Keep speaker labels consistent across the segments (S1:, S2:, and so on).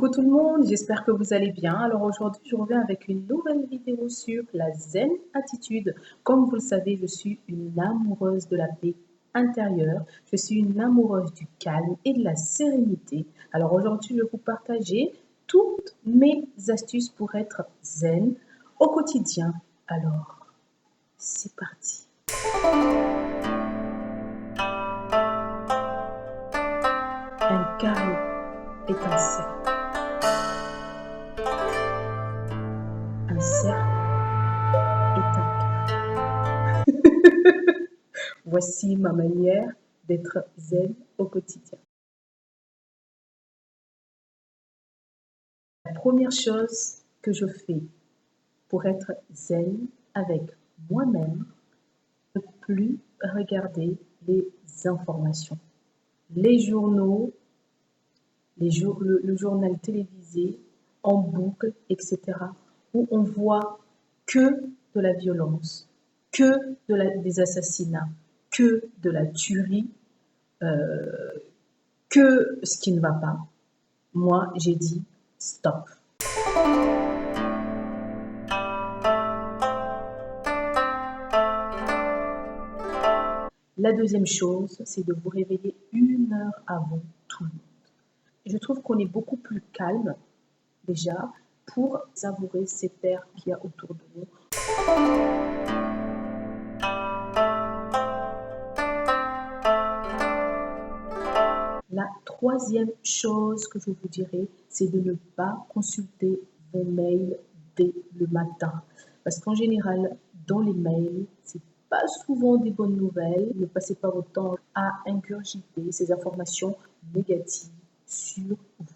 S1: Coucou tout le monde, j'espère que vous allez bien. Alors aujourd'hui, je reviens avec une nouvelle vidéo sur la zen attitude. Comme vous le savez, je suis une amoureuse de la paix intérieure. Je suis une amoureuse du calme et de la sérénité. Alors aujourd'hui, je vais vous partager toutes mes astuces pour être zen au quotidien. Alors, c'est parti. Un calme est un cercle. Un cercle est un calme. Voici ma manière d'être zen au quotidien. La première chose que je fais pour être zen avec moi-même, ne plus regarder les informations, les journaux, le journal télévisé en boucle, etc., où on voit que de la violence, que des assassinats, que de la tuerie, que ce qui ne va pas. Moi, j'ai dit stop. La deuxième chose, c'est de vous réveiller 1 heure avant tout le monde. Je trouve qu'on est beaucoup plus calme déjà pour savourer cette air qu'il y a autour de nous. La troisième chose que je vous dirais, c'est de ne pas consulter vos mails dès le matin. Parce qu'en général, dans les mails, c'est pas souvent des bonnes nouvelles. Ne passez pas votre temps à ingurgiter ces informations négatives sur vous.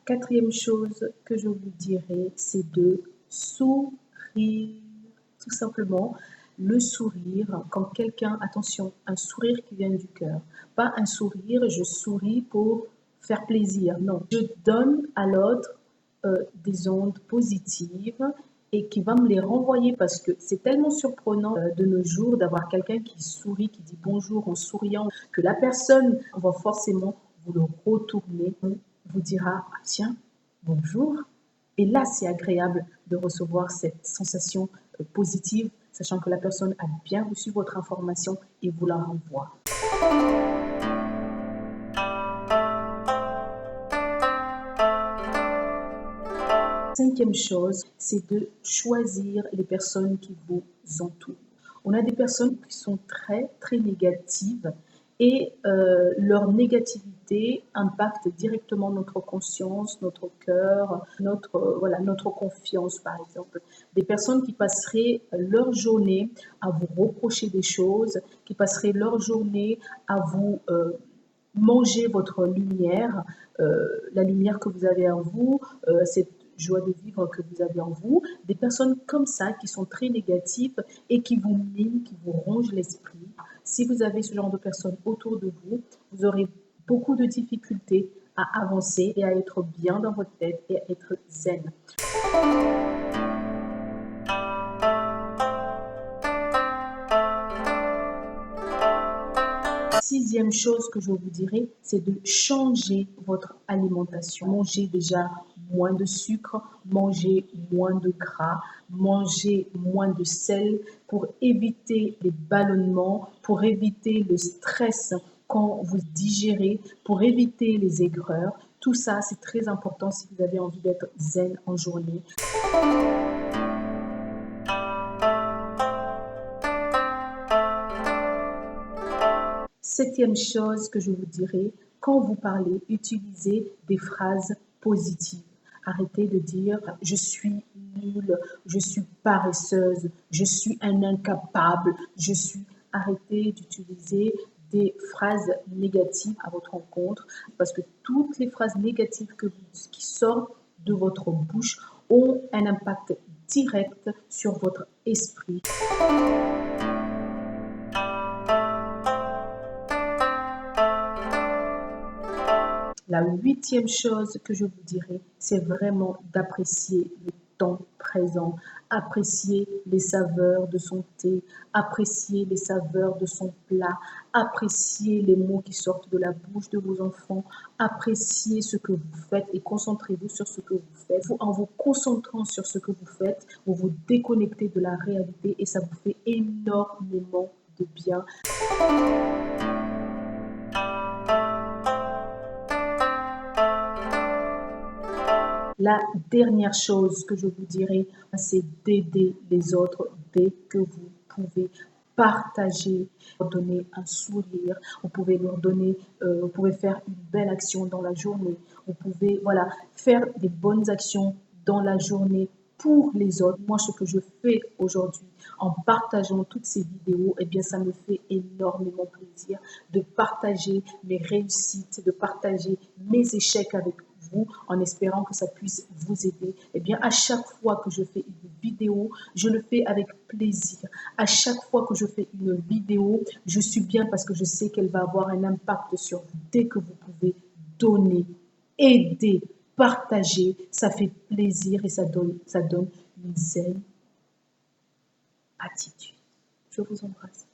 S1: Quatrième chose que je vous dirais, c'est de sourire. Tout simplement, le sourire, quand quelqu'un, attention, un sourire qui vient du cœur, pas un sourire, je souris pour faire plaisir, non, je donne à l'autre des ondes positives et qui va me les renvoyer parce que c'est tellement surprenant de nos jours d'avoir quelqu'un qui sourit, qui dit bonjour en souriant, que la personne va forcément vous le retourner, vous dira ah, tiens, bonjour. Et là, c'est agréable de recevoir cette sensation positive, sachant que la personne a bien reçu votre information et vous la renvoie. Cinquième chose, c'est de choisir les personnes qui vous entourent. On a des personnes qui sont très négatives et leur négativité impacte directement notre conscience, notre cœur, notre confiance par exemple. Des personnes qui passeraient leur journée à vous reprocher des choses, qui passeraient leur journée à vous manger votre lumière, la lumière que vous avez en vous, cette joie de vivre que vous avez en vous, des personnes comme ça qui sont très négatives et qui vous minent, qui vous rongent l'esprit. Si vous avez ce genre de personnes autour de vous, vous aurez beaucoup de difficultés à avancer et à être bien dans votre tête et à être zen. Sixième chose que je vous dirais, c'est de changer votre alimentation. Mangez déjà moins de sucre, mangez moins de gras, mangez moins de sel pour éviter les ballonnements, pour éviter le stress quand vous digérez, pour éviter les aigreurs. Tout ça, c'est très important si vous avez envie d'être zen en journée. Septième chose que je vous dirais, quand vous parlez, utilisez des phrases positives. Arrêtez de dire « je suis nulle »,« je suis paresseuse »,« je suis un incapable », je suis... Arrêtez d'utiliser des phrases négatives à votre encontre parce que toutes les phrases négatives qui sortent de votre bouche ont un impact direct sur votre esprit. La huitième chose que je vous dirais, c'est vraiment d'apprécier le l'instant présent. Appréciez les saveurs de son thé, appréciez les saveurs de son plat, appréciez les mots qui sortent de la bouche de vos enfants, appréciez ce que vous faites et concentrez-vous sur ce que vous faites. En vous concentrant sur ce que vous faites, vous vous déconnectez de la réalité et ça vous fait énormément de bien. La dernière chose que je vous dirais, c'est d'aider les autres dès que vous pouvez. Partager, leur donner un sourire, vous pouvez leur donner, vous pouvez faire une belle action dans la journée, vous pouvez voilà, faire des bonnes actions dans la journée pour les autres. Moi, ce que je fais aujourd'hui en partageant toutes ces vidéos, eh bien, ça me fait énormément plaisir de partager mes réussites, de partager mes échecs avec vous en espérant que ça puisse vous aider. Eh bien, à chaque fois que je fais une vidéo, je le fais avec plaisir. À chaque fois que je fais une vidéo, je suis bien parce que je sais qu'elle va avoir un impact sur vous. Dès que vous pouvez donner, aider, partager, ça fait plaisir et ça donne une zen attitude. Je vous embrasse.